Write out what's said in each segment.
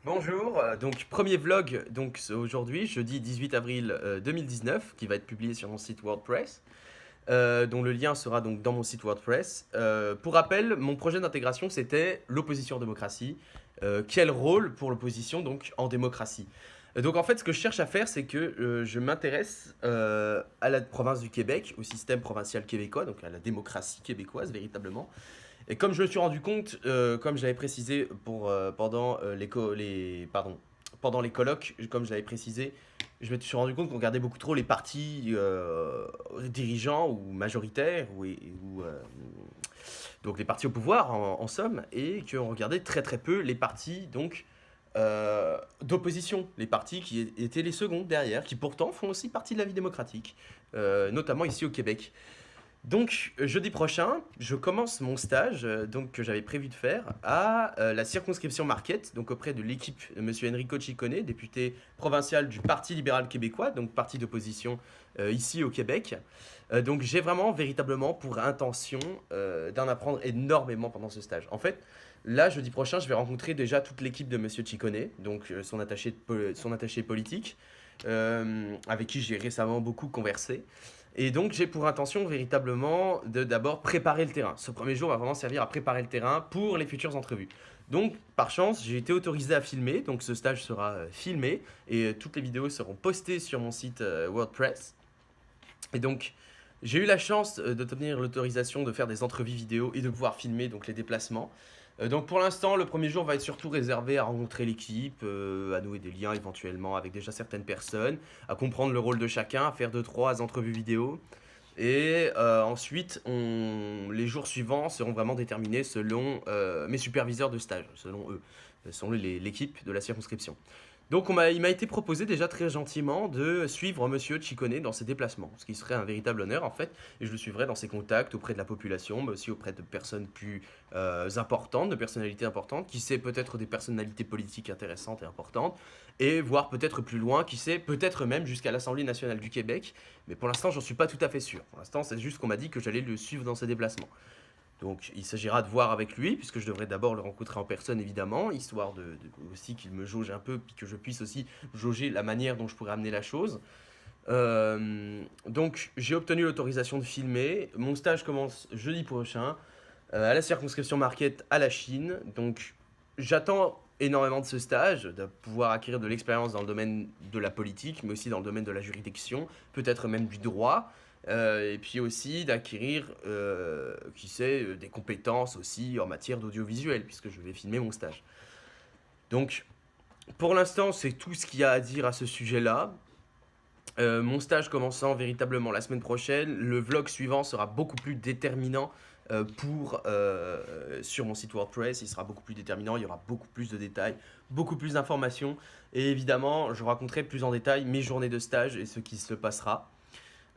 Bonjour, donc premier vlog donc aujourd'hui, jeudi 18 avril 2019, qui va être publié sur mon site WordPress, dont le lien sera donc dans mon site WordPress. Pour rappel, mon projet d'intégration c'était l'opposition en démocratie. Quel rôle pour l'opposition donc en démocratie? Donc en fait, ce que je cherche à faire, c'est que je m'intéresse à la province du Québec, au système provincial québécois, donc à la démocratie québécoise véritablement. Et comme je me suis rendu compte, comme j'avais précisé pendant pendant les colloques, comme je l'avais précisé, je me suis rendu compte qu'on regardait beaucoup trop les partis dirigeants ou majoritaires, donc les partis au pouvoir en somme, et qu'on regardait très très peu les partis donc d'opposition, les partis qui étaient les seconds derrière, qui pourtant font aussi partie de la vie démocratique, notamment ici au Québec. Donc, jeudi prochain, je commence mon stage donc, que j'avais prévu de faire à la circonscription Marquette, donc auprès de l'équipe de M. Enrico Ciccone, député provincial du Parti libéral québécois, donc parti d'opposition ici au Québec. Donc, j'ai vraiment, véritablement, pour intention d'en apprendre énormément pendant ce stage. En fait, là, jeudi prochain, je vais rencontrer déjà toute l'équipe de M. Ciccone, donc son attaché politique, avec qui j'ai récemment beaucoup conversé. Et donc j'ai pour intention véritablement de d'abord préparer le terrain. Ce premier jour va vraiment servir à préparer le terrain pour les futures entrevues. Donc par chance, j'ai été autorisé à filmer, donc ce stage sera filmé et toutes les vidéos seront postées sur mon site WordPress. Et donc j'ai eu la chance d'obtenir l'autorisation de faire des entrevues vidéo et de pouvoir filmer donc les déplacements. Donc pour l'instant, le premier jour va être surtout réservé à rencontrer l'équipe, à nouer des liens éventuellement avec déjà certaines personnes, à comprendre le rôle de chacun, à faire 2-3 entrevues vidéo. Et ensuite, les jours suivants seront vraiment déterminés selon mes superviseurs de stage, selon eux, selon l'équipe de la circonscription. Donc il m'a été proposé déjà très gentiment de suivre Monsieur Ciccone dans ses déplacements, ce qui serait un véritable honneur en fait, et je le suivrai dans ses contacts auprès de la population, mais aussi auprès de personnes plus importantes, de personnalités importantes, qui sait peut-être des personnalités politiques intéressantes et importantes, et voire peut-être plus loin, qui sait peut-être même jusqu'à l'Assemblée nationale du Québec, mais pour l'instant j'en suis pas tout à fait sûr. Pour l'instant c'est juste qu'on m'a dit que j'allais le suivre dans ses déplacements. Donc il s'agira de voir avec lui, puisque je devrais d'abord le rencontrer en personne évidemment, histoire aussi qu'il me jauge un peu, puis que je puisse aussi jauger la manière dont je pourrais amener la chose. Donc j'ai obtenu l'autorisation de filmer, mon stage commence jeudi prochain, à la circonscription Marquette à la Chine, donc j'attends énormément de ce stage, de pouvoir acquérir de l'expérience dans le domaine de la politique, mais aussi dans le domaine de la juridiction, peut-être même du droit, et puis aussi d'acquérir, qui sait, des compétences aussi en matière d'audiovisuel, puisque je vais filmer mon stage. Donc, pour l'instant, c'est tout ce qu'il y a à dire à ce sujet-là. Mon stage commençant véritablement la semaine prochaine, le vlog suivant sera beaucoup plus déterminant sur mon site WordPress. Il sera beaucoup plus déterminant, il y aura beaucoup plus de détails, beaucoup plus d'informations. Et évidemment, je raconterai plus en détail mes journées de stage et ce qui se passera.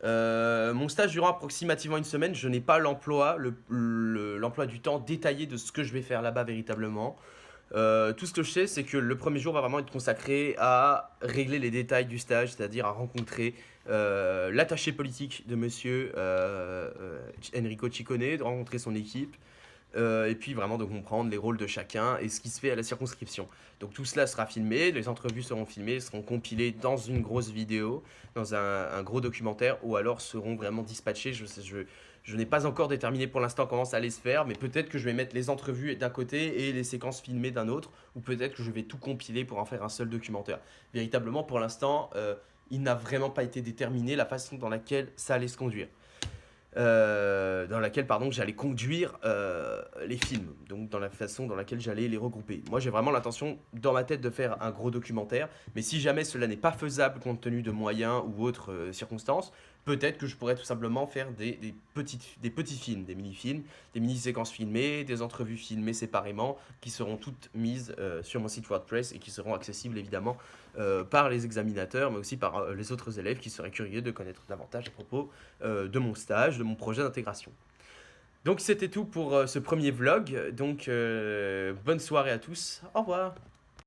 Mon stage durant approximativement une semaine, je n'ai pas l'emploi du temps détaillé de ce que je vais faire là-bas véritablement. Tout ce que je sais, c'est que le premier jour va vraiment être consacré à régler les détails du stage, c'est-à-dire à rencontrer l'attaché politique de monsieur Enrico Ciccone, de rencontrer son équipe, et puis vraiment de comprendre les rôles de chacun et ce qui se fait à la circonscription. Donc tout cela sera filmé, les entrevues seront filmées, seront compilées dans une grosse vidéo, dans un gros documentaire, ou alors seront vraiment dispatchées. Je n'ai pas encore déterminé pour l'instant comment ça allait se faire, mais peut-être que je vais mettre les entrevues d'un côté et les séquences filmées d'un autre, ou peut-être que je vais tout compiler pour en faire un seul documentaire. Véritablement, pour l'instant, il n'a vraiment pas été déterminé la façon dans laquelle ça allait se conduire. Dans laquelle pardon, j'allais conduire les films, donc dans la façon dans laquelle j'allais les regrouper. Moi j'ai vraiment l'intention dans ma tête de faire un gros documentaire, mais si jamais cela n'est pas faisable compte tenu de moyens ou autres circonstances, peut-être que je pourrais tout simplement faire des petits films, des mini-films, des mini-séquences filmées, des entrevues filmées séparément, qui seront toutes mises sur mon site WordPress et qui seront accessibles évidemment par les examinateurs, mais aussi par les autres élèves qui seraient curieux de connaître davantage à propos de mon stage, de mon projet d'intégration. Donc c'était tout pour ce premier vlog, donc bonne soirée à tous, au revoir.